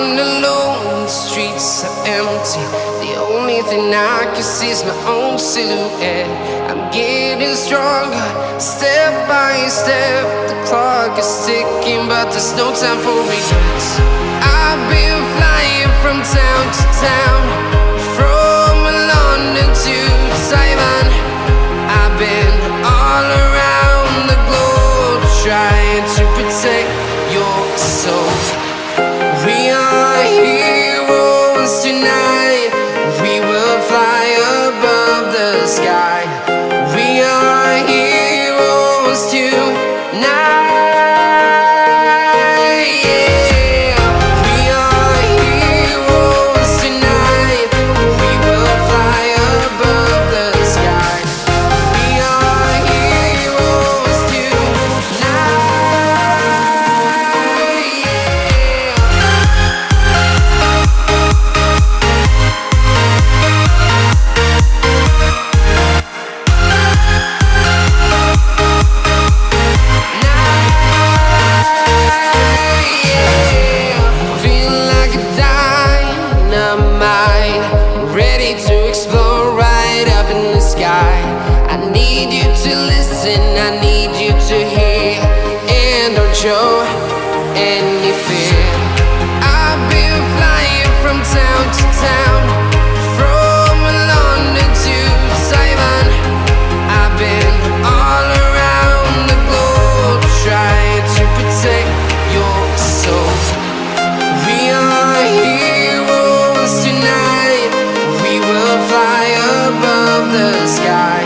walking alone, the streets are empty. The only thing I can see is my own silhouette. I'm getting stronger, step by step. The clock is ticking, but there's no time for regrets. I've been flying from town to town, from London to Taiwan. I've been all around the globe, trying to protect your soul. We are heroes tonight. We will fly above the sky. We are heroes tonight. Yeah. We are heroes tonight. We will fly above the sky. We are heroes tonight. Ready to explore right up in the sky. I need you to listen, I need you to hear, and don't show any fear. I've been flying from town to town, from London to Taiwan. I've been all around the globe, trying to protect your soul. We are heroes tonight. We will fly above the sky.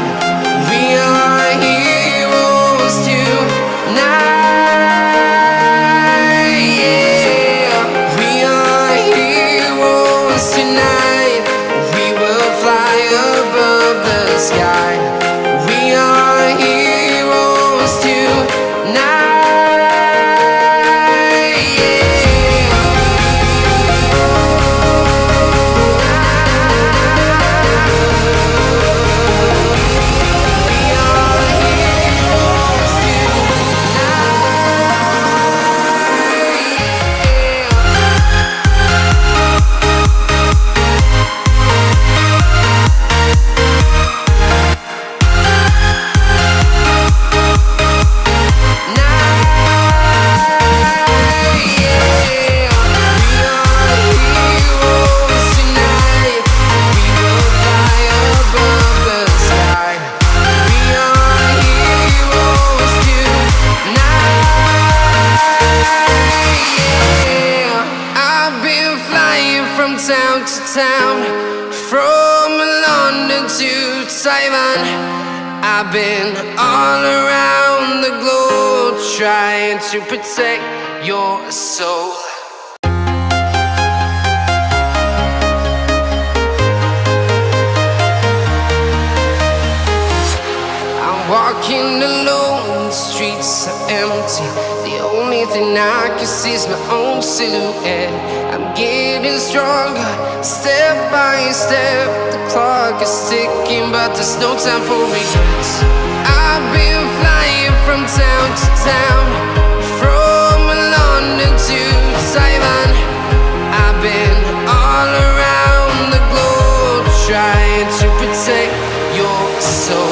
We are heroes tonight. Yeah. We are heroes tonight. We will fly above the sky. We are heroes tonight. Town to town, from London to Taiwan. I've been all around the globe, trying to protect your soul. I'm walking alone, the streets are empty. The only thing I can see is my own silhouette. I'm getting stronger, step by step. The clock is ticking, but there's no time for regrets. I've been flying from town to town, from London to Taiwan. I've been all around the globe, trying to protect your soul.